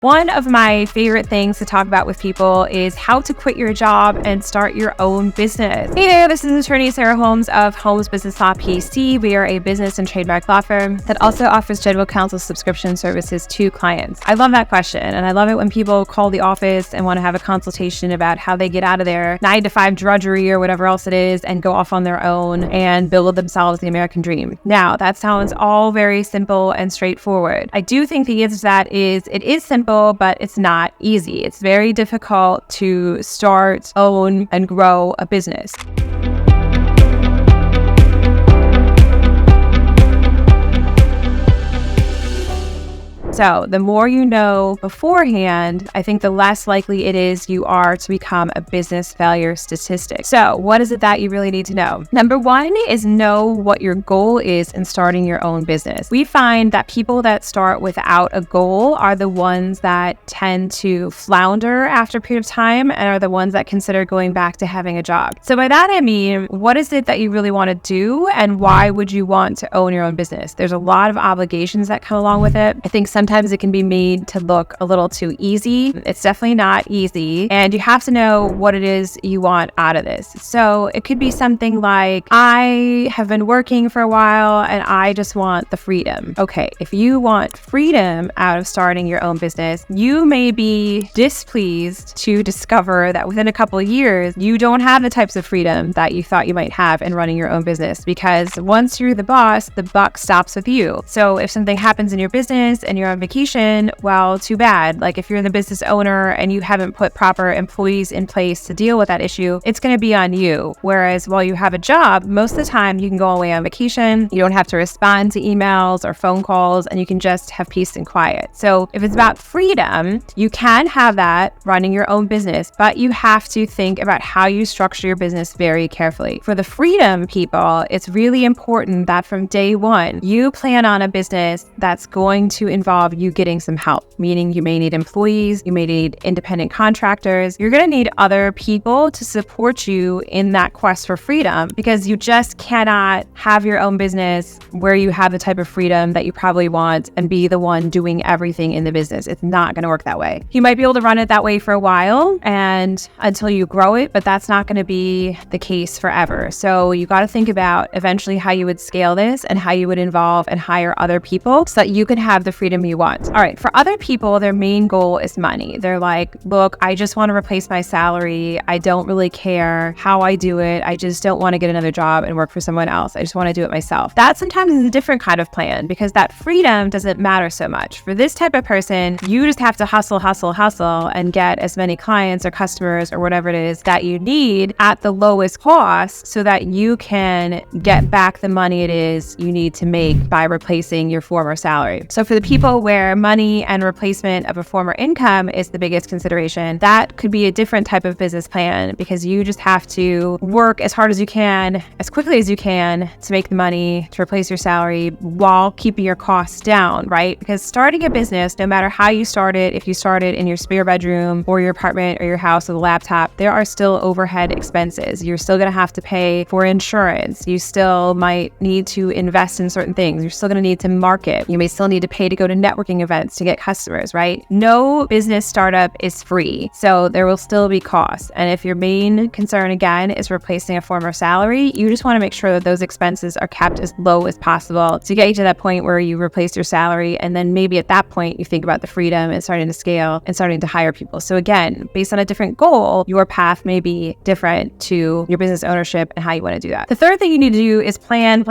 One of my favorite things to talk about with people is how to quit your job and start your own business. Hey there, this is attorney Sarah Holmes of Holmes Business Law P.C. We are a business and trademark law firm that also offers general counsel subscription services to clients. I love that question, and I love it when people call the office and want to have a consultation about how they get out of their 9-to-5 drudgery or whatever else it is and go off on their own and build themselves the American dream. Now, that sounds all very simple and straightforward. I do think the answer to that is it is simple, but it's not easy. It's very difficult to start, own, and grow a business. So the more you know beforehand, I think the less likely it is you are to become a business failure statistic. So what is it that you really need to know? Number one is know what your goal is in starting your own business. We find that people that start without a goal are the ones that tend to flounder after a period of time and are the ones that consider going back to having a job. So by that, I mean, what is it that you really want to do and why would you want to own your own business? There's a lot of obligations that come along with it. I think sometimes it can be made to look a little too easy. It's definitely not easy. And you have to know what it is you want out of this. So it could be something like, I have been working for a while and I just want the freedom. Okay, if you want freedom out of starting your own business, you may be displeased to discover that within a couple of years, you don't have the types of freedom that you thought you might have in running your own business, because once you're the boss, the buck stops with you. So if something happens in your business and you're on vacation, well, too bad. Like if you're the business owner and you haven't put proper employees in place to deal with that issue, it's going to be on you. Whereas while you have a job, most of the time you can go away on vacation. You don't have to respond to emails or phone calls, and you can just have peace and quiet. So if it's about freedom, you can have that running your own business, but you have to think about how you structure your business very carefully. For the freedom people, it's really important that from day one, you plan on a business that's going to involve you getting some help, meaning you may need employees, you may need independent contractors. You're going to need other people to support you in that quest for freedom, because you just cannot have your own business where you have the type of freedom that you probably want and be the one doing everything in the business. It's not going to work that way. You might be able to run it that way for a while and until you grow it, but that's not going to be the case forever. So you got to think about eventually how you would scale this and how you would involve and hire other people so that you can have the freedom you want. All right, for other people, their main goal is money. They're like, look, I just want to replace my salary. I don't really care how I do it. I just don't want to get another job and work for someone else. I just want to do it myself. That sometimes is a different kind of plan, because that freedom doesn't matter so much. For this type of person, you just have to hustle and get as many clients or customers or whatever it is that you need at the lowest cost so that you can get back the money it is you need to make by replacing your former salary. So for the people where money and replacement of a former income is the biggest consideration, that could be a different type of business plan, because you just have to work as hard as you can, as quickly as you can to make the money to replace your salary while keeping your costs down, right? Because starting a business, no matter how you start it, if you start it in your spare bedroom or your apartment or your house with a laptop, there are still overhead expenses. You're still going to have to pay for insurance. You still might need to invest in certain things. You're still going to need to market. You may still need to pay to go to networking events to get customers, right? No business startup is free. So there will still be costs. And if your main concern, again, is replacing a former salary, you just want to make sure that those expenses are kept as low as possible to get you to that point where you replace your salary. And then maybe at that point, you think about the freedom and starting to scale and starting to hire people. So again, based on a different goal, your path may be different to your business ownership and how you want to do that. The third thing you need to do is plan.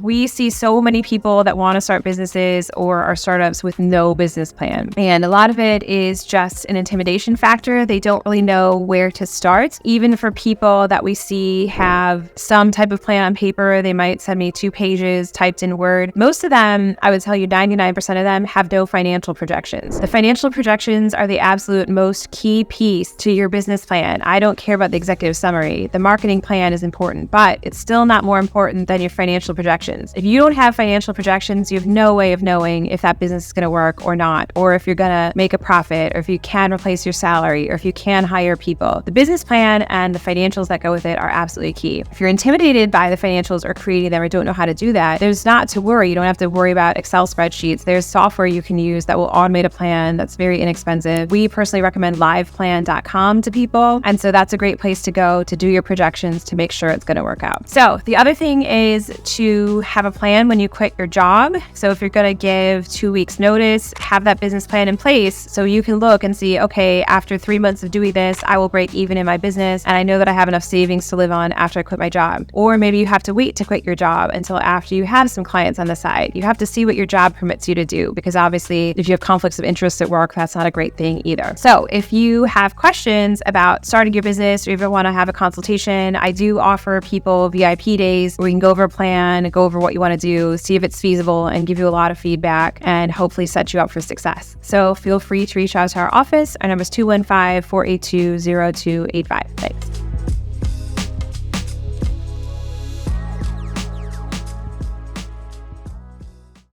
We see so many people that want to start businesses or are startups with no business plan. And a lot of it is just an intimidation factor. They don't really know where to start. Even for people that we see have some type of plan on paper, they might send me 2 pages typed in Word. Most of them, I would tell you 99% of them, have no financial projections. The financial projections are the absolute most key piece to your business plan. I don't care about the executive summary. The marketing plan is important, but it's still not more important than your financial projections. If you don't have financial projections, you have no way of knowing knowing if that business is going to work or not, or if you're going to make a profit, or if you can replace your salary, or if you can hire people. The business plan and the financials that go with it are absolutely key. If you're intimidated by the financials or creating them or don't know how to do that, there's not to worry. You don't have to worry about Excel spreadsheets. There's software you can use that will automate a plan that's very inexpensive. We personally recommend liveplan.com to people. And so that's a great place to go to do your projections to make sure it's going to work out. So the other thing is to have a plan when you quit your job. So if you're going to give 2 weeks notice, have that business plan in place so you can look and see, okay, after 3 months of doing this, I will break even in my business. And I know that I have enough savings to live on after I quit my job. Or maybe you have to wait to quit your job until after you have some clients on the side. You have to see what your job permits you to do, because obviously if you have conflicts of interest at work, that's not a great thing either. So if you have questions about starting your business or even want to have a consultation, I do offer people VIP days where we can go over a plan, go over what you want to do, see if it's feasible, and give you a lot of feedback and hopefully set you up for success. So feel free to reach out to our office. Our number is 215-482-0285. Thanks.